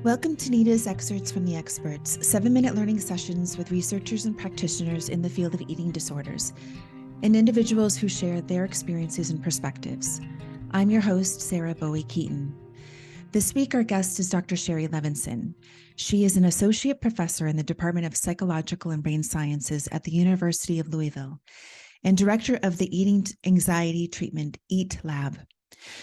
Welcome to NEDA's Excerpts from the Experts, 7-minute learning sessions with researchers and practitioners in the field of eating disorders, and individuals who share their experiences and perspectives. I'm your host, Sarah Bowie-Keaton. This week, our guest is Dr. Cheri Levinson. She is an associate professor in the Department of Psychological and Brain Sciences at the University of Louisville and director of the Eating Anxiety Treatment EAT Lab.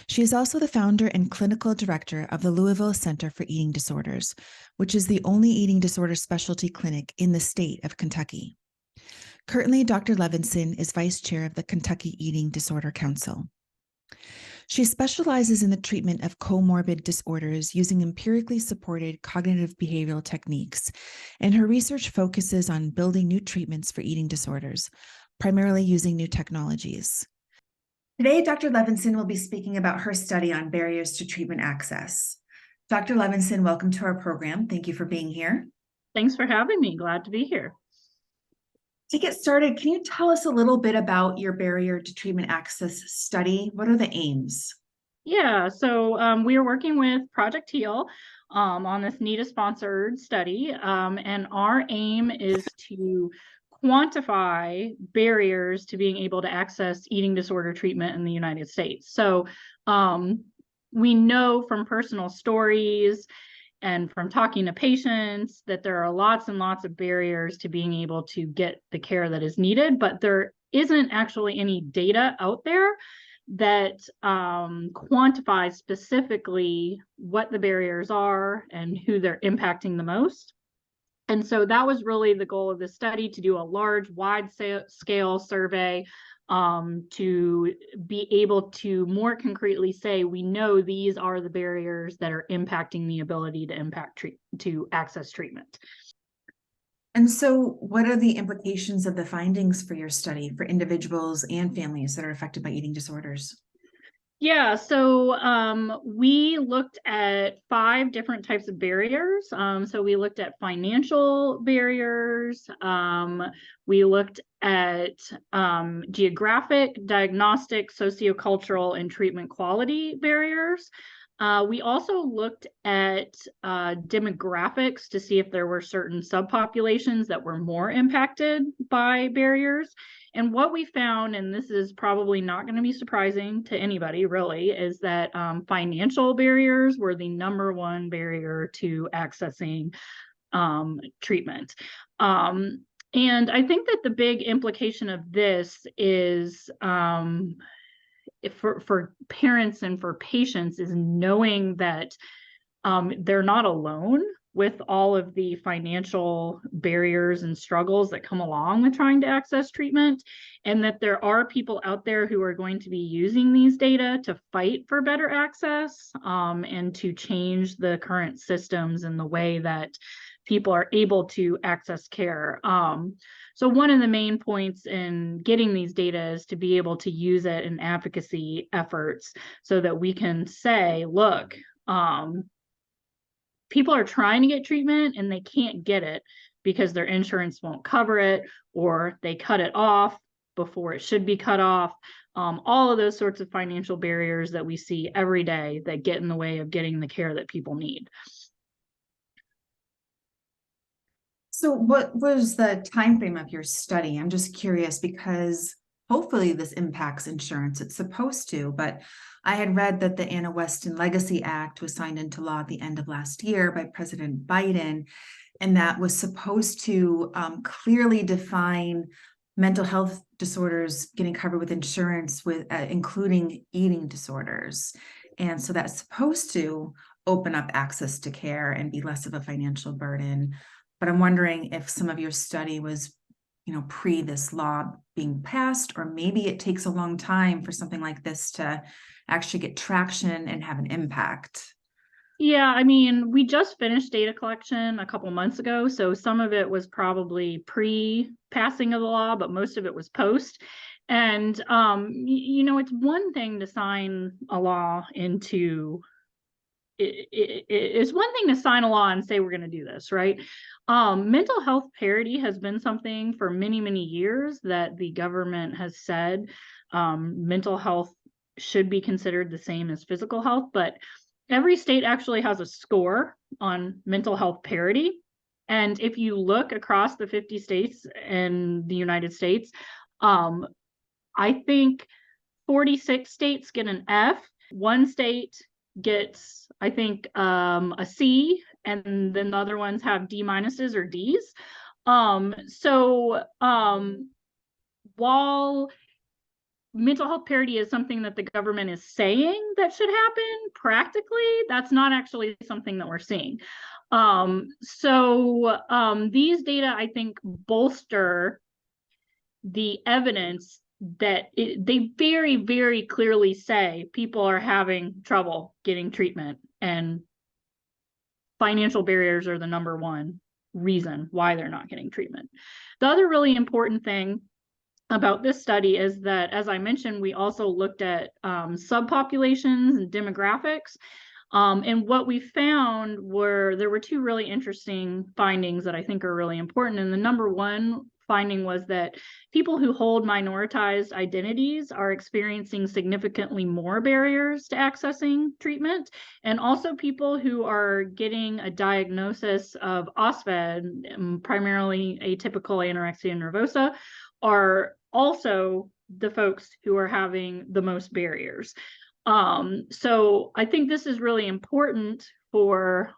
She is also the founder and clinical director of the Louisville Center for Eating Disorders, which is the only eating disorder specialty clinic in the state of Kentucky. Currently, Dr. Levinson is vice chair of the Kentucky Eating Disorder Council. She specializes in the treatment of comorbid disorders using empirically supported cognitive behavioral techniques, and her research focuses on building new treatments for eating disorders, primarily using new technologies. Today, Dr. Levinson will be speaking about her study on barriers to treatment access. Dr. Levinson, welcome to our program. Thank you for being here. Thanks for having me. Glad to be here. To get started, can you tell us a little bit about your barrier to treatment access study? What are the aims? Yeah, so we are working with Project HEAL on this NEDA-sponsored study, and our aim is to quantify barriers to being able to access eating disorder treatment in the United States. So we know from personal stories and from talking to patients that there are lots and lots of barriers to being able to get the care that is needed, but there isn't actually any data out there that quantifies specifically what the barriers are and who they're impacting the most. And so that was really the goal of the study, to do a large, wide-scale survey to be able to more concretely say, we know these are the barriers that are impacting the ability to access treatment. And so what are the implications of the findings for your study for individuals and families that are affected by eating disorders? Yeah, so we looked at 5 different types of barriers. So we looked at financial barriers, we looked at geographic, diagnostic, sociocultural, and treatment quality barriers. We also looked at demographics to see if there were certain subpopulations that were more impacted by barriers. And what we found, and this is probably not going to be surprising to anybody really, is that financial barriers were the #1 barrier to accessing treatment. And I think that the big implication of this is for parents and for patients is knowing that they're not alone with all of the financial barriers and struggles that come along with trying to access treatment, and that there are people out there who are going to be using these data to fight for better access and to change the current systems and the way that people are able to access care. So one of the main points in getting these data is to be able to use it in advocacy efforts so that we can say, look, people are trying to get treatment and they can't get it because their insurance won't cover it, or they cut it off before it should be cut off. All of those sorts of financial barriers that we see every day that get in the way of getting the care that people need. So what was the time frame of your study? I'm just curious because hopefully this impacts insurance. It's supposed to, but I had read that the Anna Weston Legacy Act was signed into law at the end of last year by President Biden, and that was supposed to clearly define mental health disorders getting covered with insurance, with including eating disorders. And so that's supposed to open up access to care and be less of a financial burden. But I'm wondering if some of your study was, pre this law being passed, or maybe it takes a long time for something like this to actually get traction and have an impact. Yeah, I mean, we just finished data collection a couple months ago, so some of it was probably pre-passing of the law, but most of it was post. And, it's one thing to sign a law into it's one thing to sign a law and say we're going to do this, right? Mental health parity has been something for many, many years that the government has said mental health should be considered the same as physical health, but every state actually has a score on mental health parity. And if you look across the 50 states in the United States, I think 46 states get an F. One state gets, I think, a C, and then the other ones have D minuses or Ds. While mental health parity is something that the government is saying that should happen, practically, that's not actually something that we're seeing. These data, I think, bolster the evidence that they very, very clearly say people are having trouble getting treatment, and financial barriers are the number one reason why they're not getting treatment. The other really important thing about this study is that, as I mentioned, we also looked at subpopulations and demographics. And what we found there were two really interesting findings that I think are really important. And the number one finding was that people who hold minoritized identities are experiencing significantly more barriers to accessing treatment. And also people who are getting a diagnosis of OSFED, primarily atypical anorexia nervosa, are also the folks who are having the most barriers. So I think this is really important for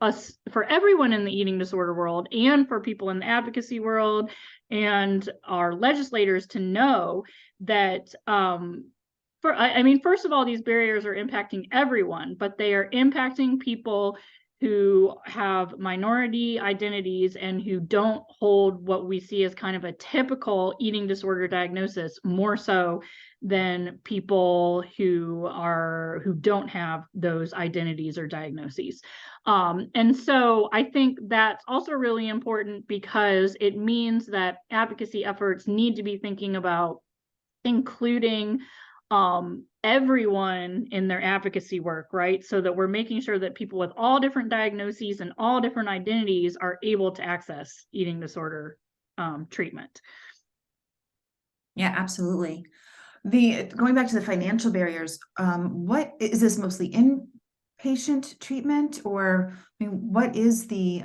us, for everyone in the eating disorder world, and for people in the advocacy world, and our legislators to know that, first of all, these barriers are impacting everyone, but they are impacting people who have minority identities and who don't hold what we see as kind of a typical eating disorder diagnosis, more so than people who don't have those identities or diagnoses. And so I think that's also really important, because it means that advocacy efforts need to be thinking about including everyone in their advocacy work, right? So that we're making sure that people with all different diagnoses and all different identities are able to access eating disorder treatment. Yeah, absolutely. Going back to the financial barriers, what is this, mostly inpatient treatment, or what is the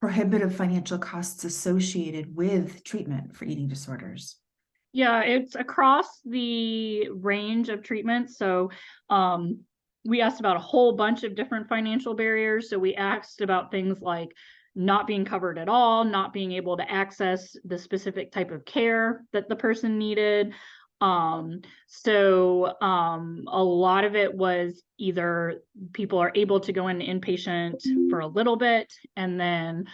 prohibitive financial costs associated with treatment for eating disorders? Yeah, it's across the range of treatments. So we asked about a whole bunch of different financial barriers. So we asked about things like not being covered at all, not being able to access the specific type of care that the person needed. A lot of it was either people are able to go into inpatient for a little bit, and then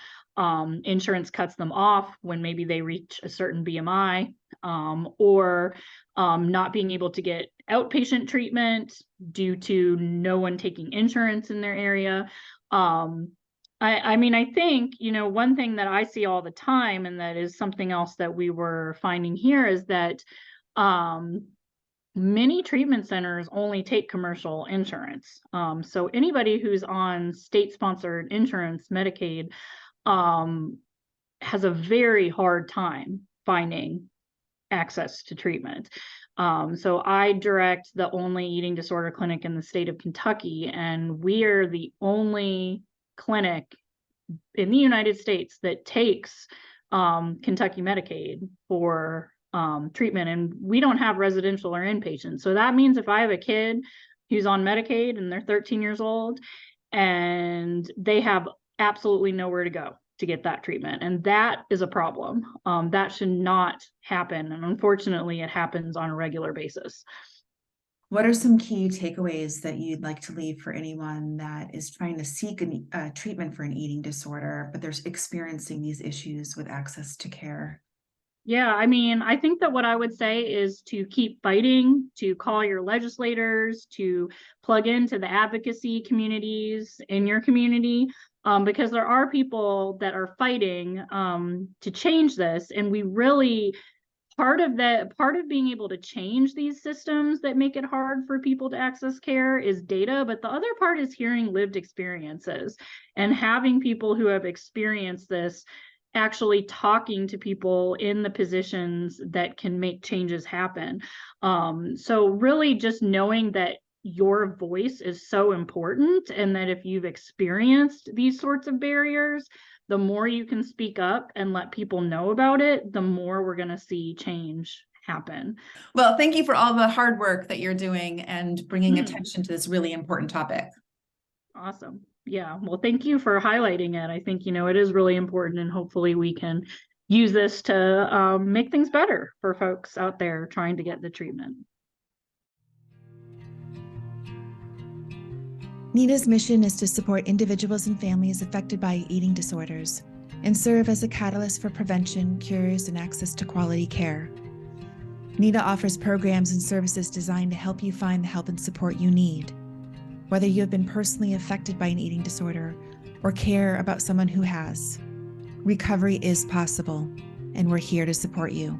insurance cuts them off when maybe they reach a certain BMI, or not being able to get outpatient treatment due to no one taking insurance in their area. I think, one thing that I see all the time, and that is something else that we were finding here, is that many treatment centers only take commercial insurance. So anybody who's on state-sponsored insurance, Medicaid, has a very hard time finding access to treatment. So I direct the only eating disorder clinic in the state of Kentucky, and we are the only clinic in the United States that takes Kentucky Medicaid for treatment, and we don't have residential or inpatient. So that means if I have a kid who's on Medicaid and they're 13 years old, and they have absolutely nowhere to go to get that treatment, and that is a problem. That should not happen, and unfortunately it happens on a regular basis. What are some key takeaways that you'd like to leave for anyone that is trying to seek a treatment for an eating disorder, but they're experiencing these issues with access to care? Yeah, I think that what I would say is to keep fighting, to call your legislators, to plug into the advocacy communities in your community, because there are people that are fighting to change this. And we really, part of being able to change these systems that make it hard for people to access care is data, but the other part is hearing lived experiences and having people who have experienced this actually talking to people in the positions that can make changes happen. So really just knowing that your voice is so important, and that if you've experienced these sorts of barriers, the more you can speak up and let people know about it, the more we're going to see change happen. Well, thank you for all the hard work that you're doing and bringing attention to this really important topic. Awesome. Yeah. Well, thank you for highlighting it. I think, it is really important, and hopefully we can use this to make things better for folks out there trying to get the treatment. NEDA's mission is to support individuals and families affected by eating disorders and serve as a catalyst for prevention, cures, and access to quality care. NEDA offers programs and services designed to help you find the help and support you need. Whether you have been personally affected by an eating disorder or care about someone who has, recovery is possible, and we're here to support you.